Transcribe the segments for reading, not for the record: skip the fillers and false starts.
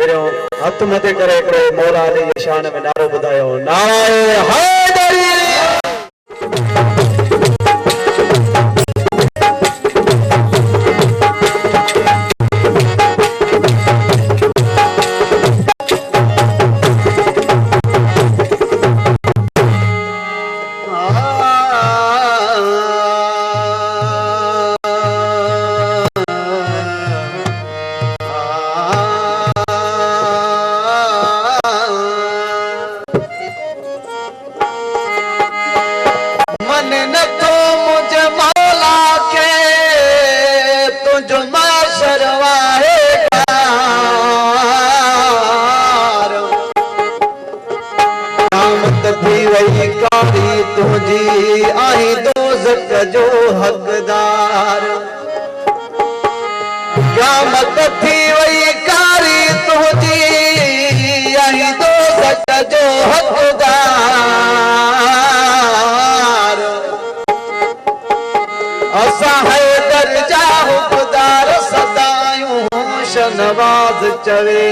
पहिरियों हथ मथे करे हिकिड़ो मौला अली जी शान में नारो ॿुधायो, नारे हैदरी। तुझी आई दोज़ख जो हकदार, क़यामत थी वई कारी तुझी आई दोज़ख जो हकदार। असां हैदर जा हुकदार सदायूं शहनवाज़ चवे।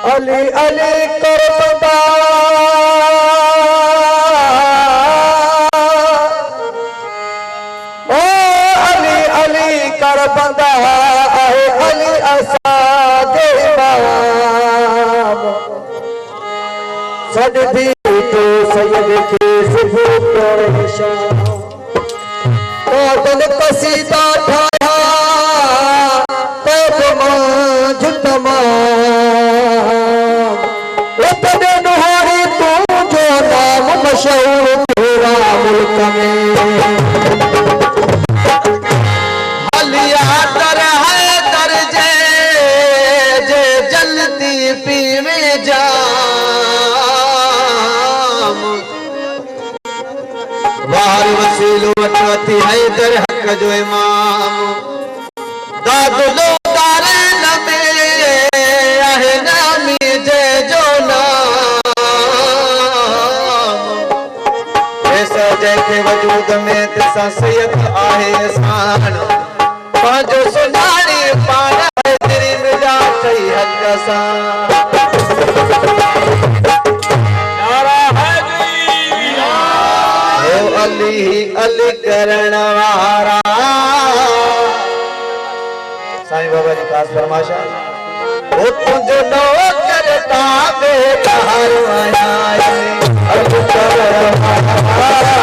अली अली करबला, ओ अली अली करबला आहे अली असांजे इमाम। सजदी तो सैयद खे सुबुह तोड़े शाम, तो दिल कसीदा ठाया तो मां जुतमा मशहूर पूरा मुल्क में। हलिया दर है दर जे जलती पीवे जाम। वार वसीलो वती है दर हक जो इमाम। दादलो दारे नमे आहे नामी जे जो जैसे वजूद में तिसा सैयद आहे सान। पांजो सुनानी पान है तेरी मिला कई हक सां। नारा हैदरी, ओ अली अली करण वारा। साईं बाबा जी खास फरमाइश, ओ तुझो नौकर ताबेदार आया अली करण वारा।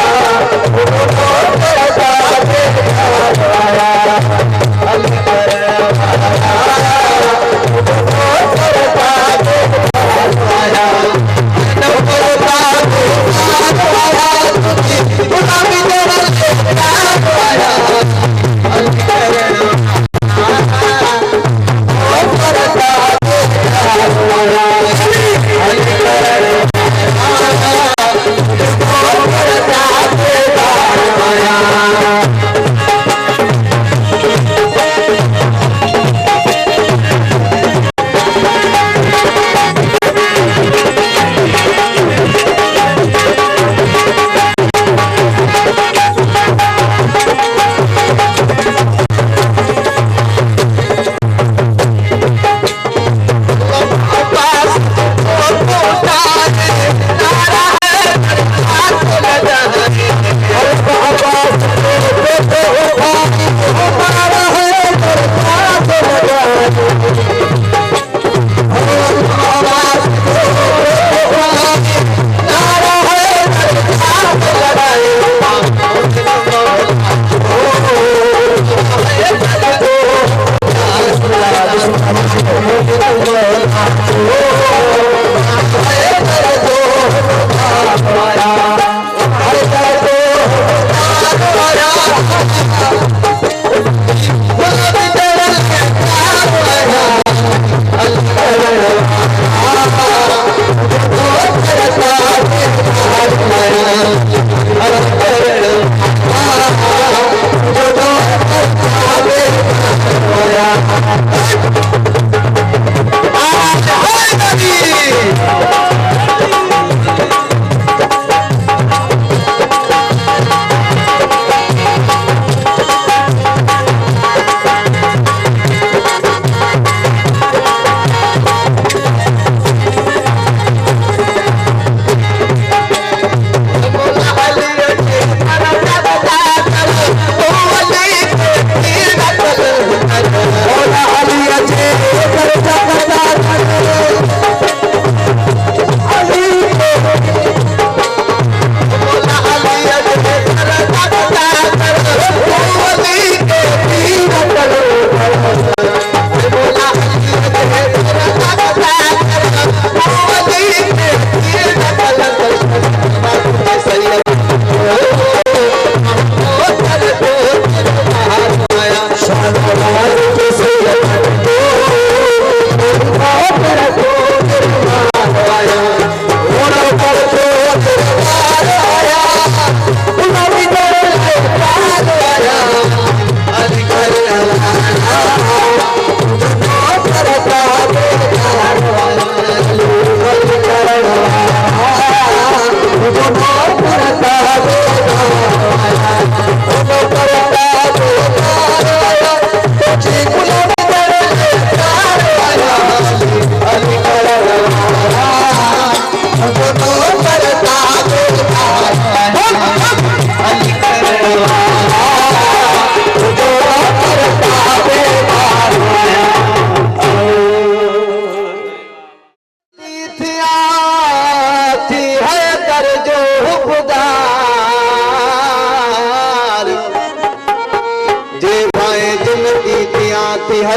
थी है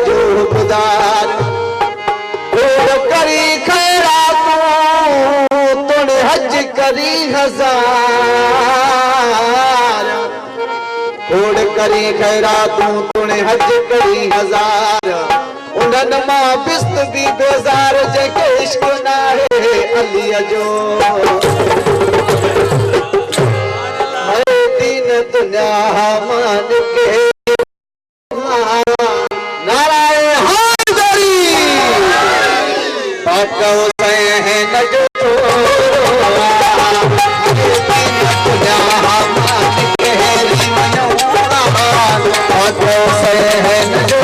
जो बुदार कोड करी खैरातू तोड़े हज करी हजार कोड करी खैरातू तोड़े हज करी हजार उन्हनि मां बिस्त भी बेजार जेके इश्क ना है अली जो मैं दीन दुनिया मान के नारायण हाज़री पाक हुसैन जो दुनिया मान के पाक हुसैन जो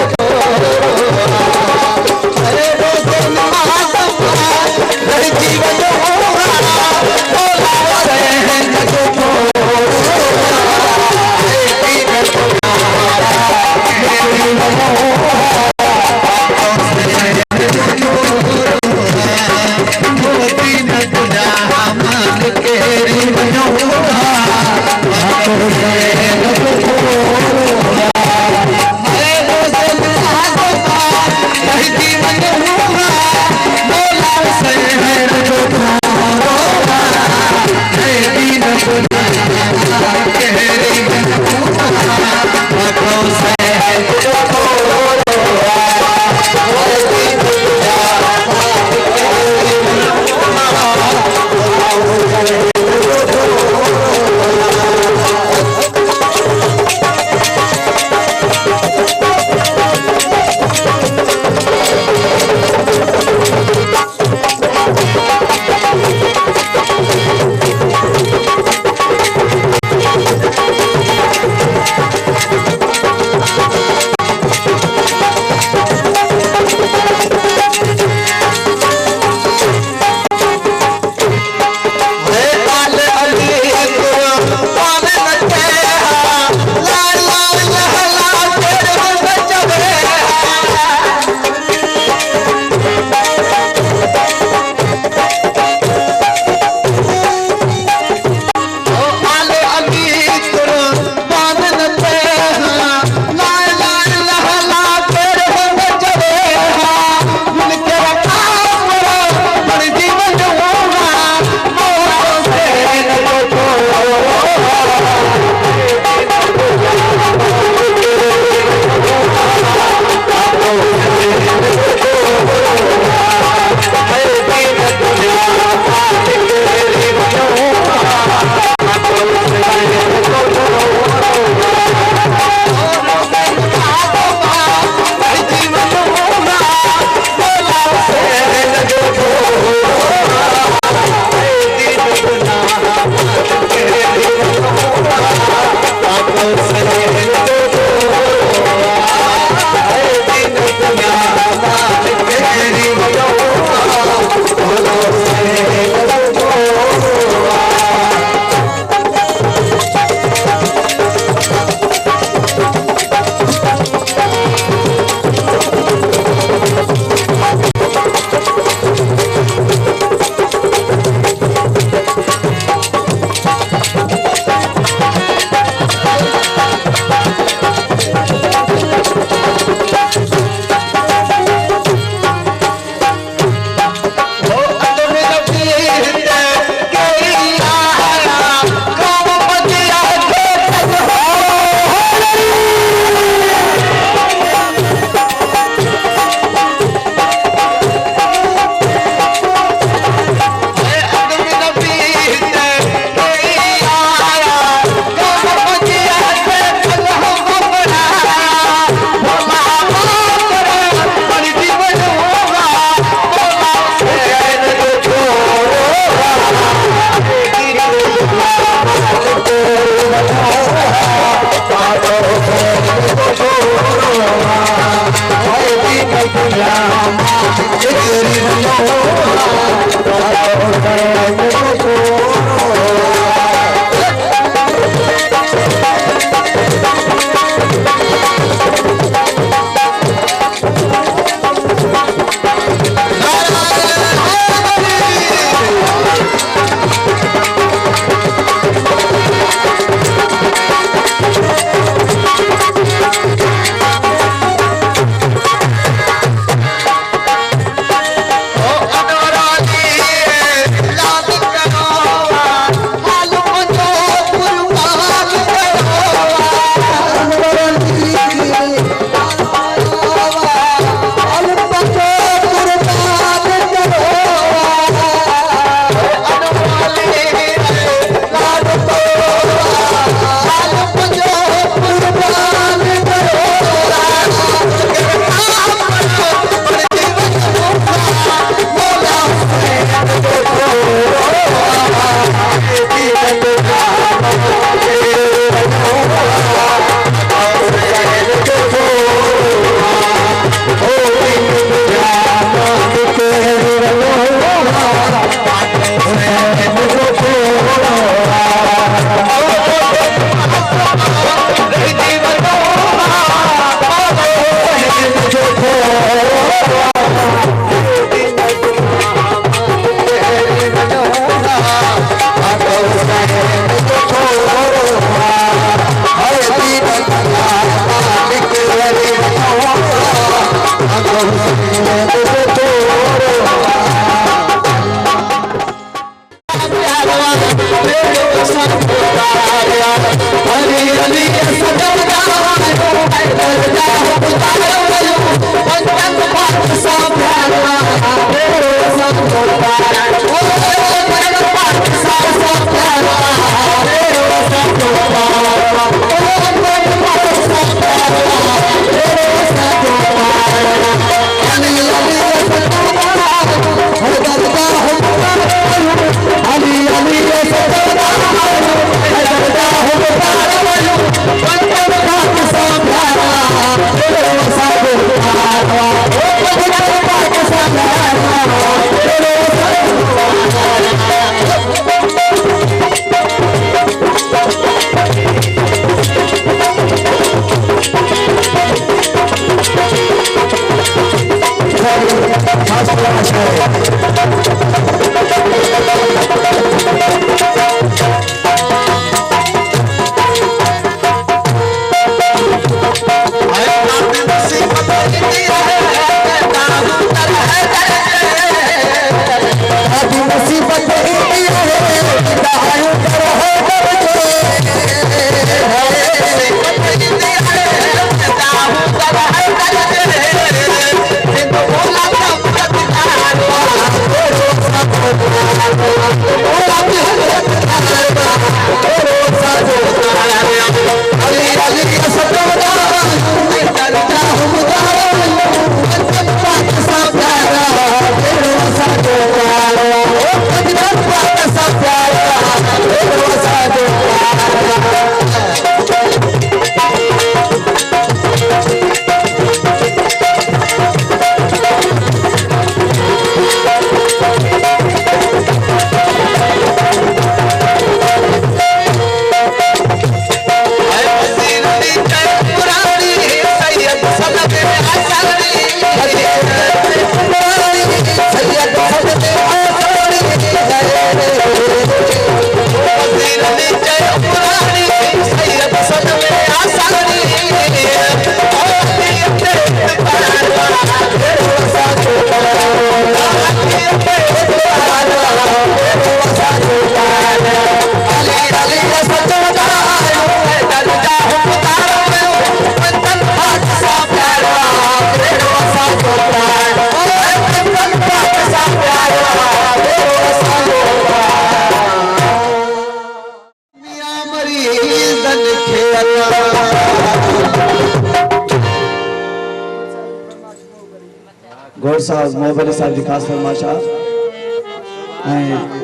गौर साहब मोहब्बत साहब जी खास फरमाशा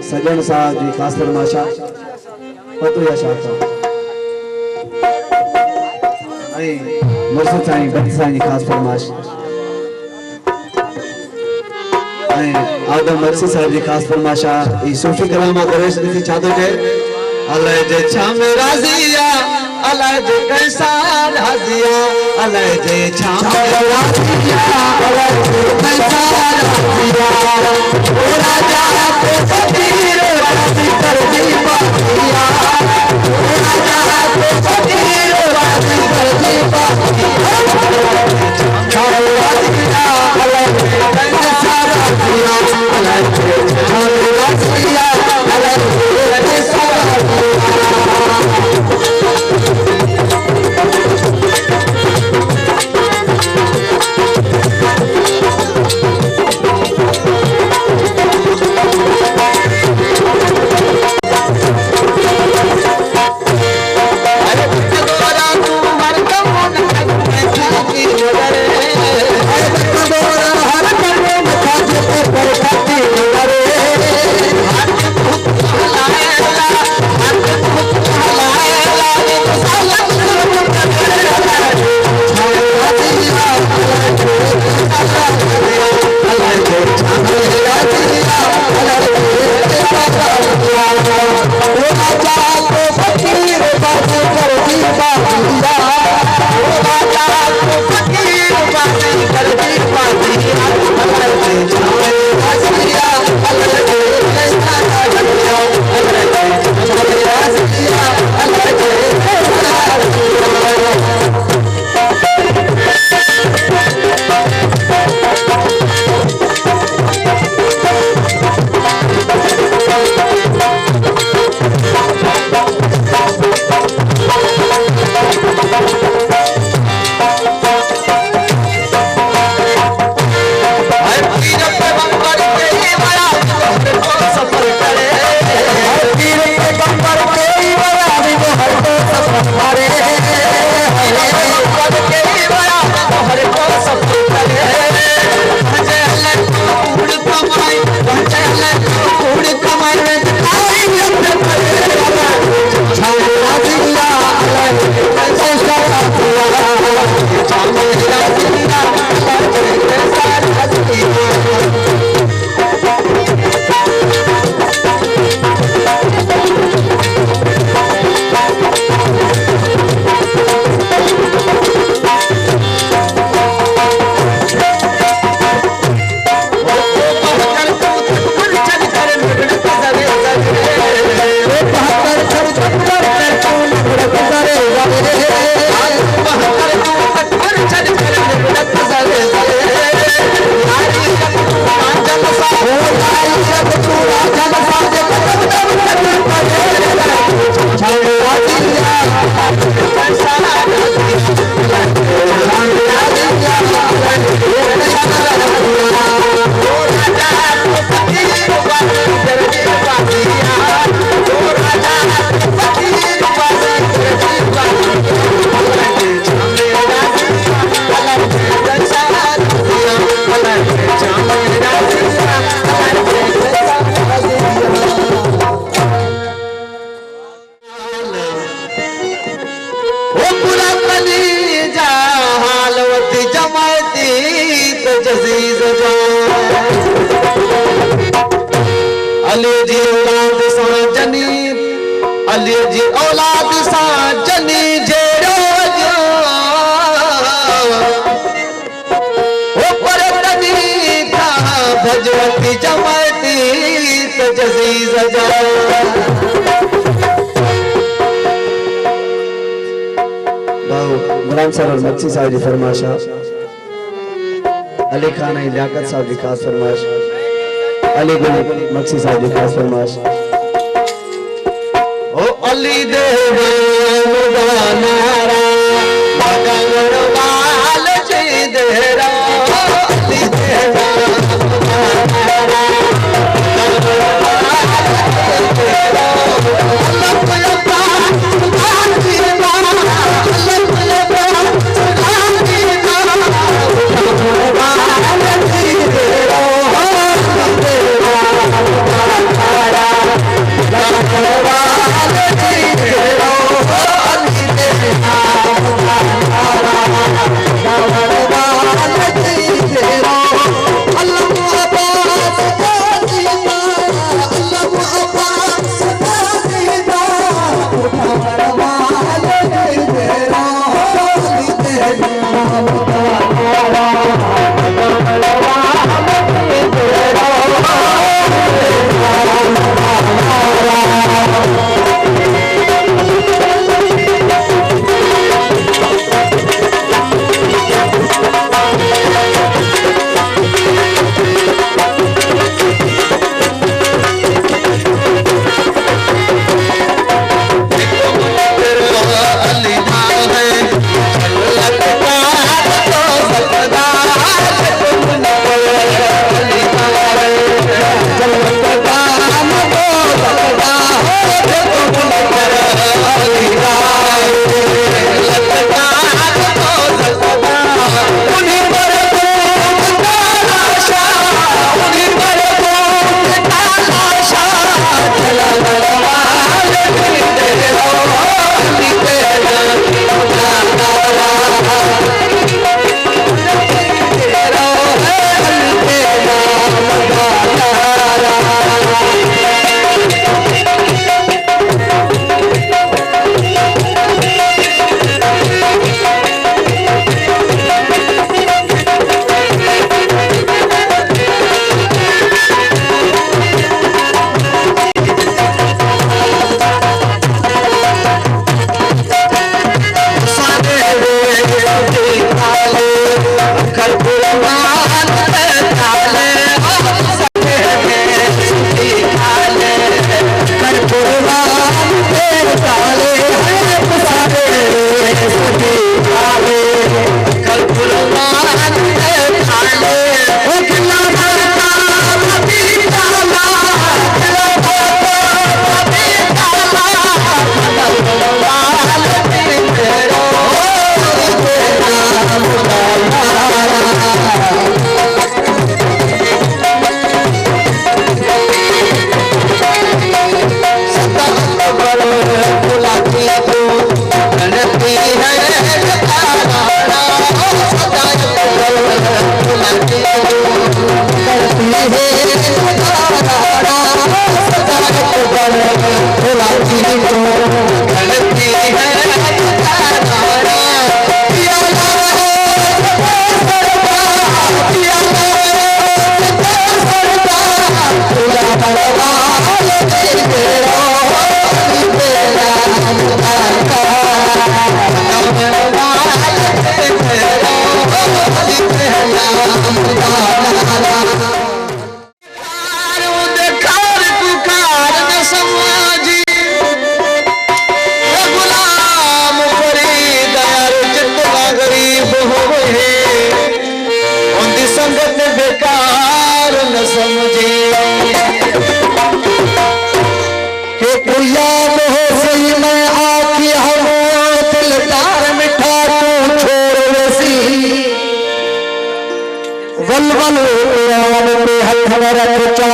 सजन साहब जी खास फरमाशा पतो या शाखा मुर्शिद साईं भट्ट साईं जी खास फरमाश आदम मर्सी साहब जी खास फरमाशा सूफी कलामा दरेश दी चादो जे अल्लाह जे छाम राजिया अल्लाह जे कैसा राजिया अल्लाह जे छाम राजिया अल्लाह जे कैसा राजिया ओ राजा को फकीर राजी कर दी बातिया ओ राजा को फकीर राजी कर दी बातिया छाम राजिया अल्लाह जे कैसा राजिया अल्लाह जे छाम राजिया अल्लाह जे कैसा मक्सी साहब जी फरमाशा अली खान लियाकत साहब जी खास फरमाश अली गुल मक्सी साहब जी खास फरमाश ओ अली दे नारा वाल जी देरा अली दे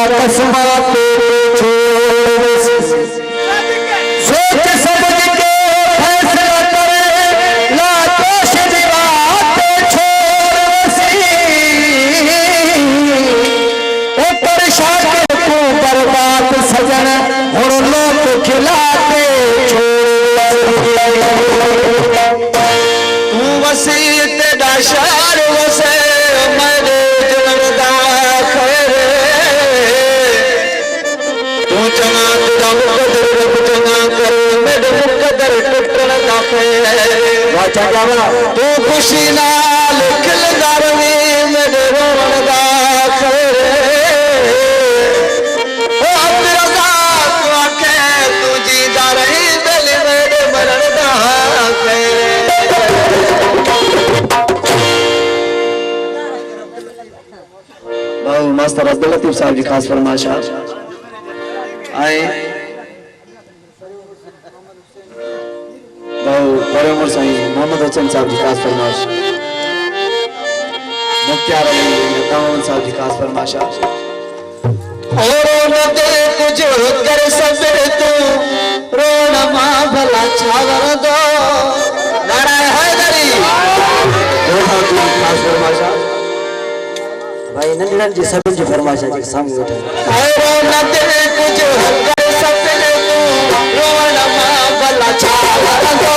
अकस्मात सोच समझ के फैसला करे, ला दोष दी बात छोड़ ऊपर शागिर्द को बर्बाद सजन हुण लोक खिलाते तू वसीयत दा शार वसे मेरे जनम दा खैर तू चंगा तेरा मुकद्दर रब चंगा कर मेरे मुकद्दर टुटण दा खैर तू खुशी नाल खिलदा रवी मेरे रोवण दा खैर ओ अब्द रज़ाक तू आखे तू जीदा रही दिल मेरे मरण दा खैर मास्टर अब्दुल लतीफ साहब जी खास फरमाइश आए बड़े उमर साईं मोहम्मद हसन साहब जी खास फरमाइश मुख्तार अली तामन साहब जी खास फरमाइश और न दे कुछ कर सबर तू रोण मां भला छावर दो नाराय हैदरी खास फरमाइश भाई नंदन जी सब जी फरमाइश जी सामने बैठे और न दे कुछ कर सबर तू रोण मां भला छावर दो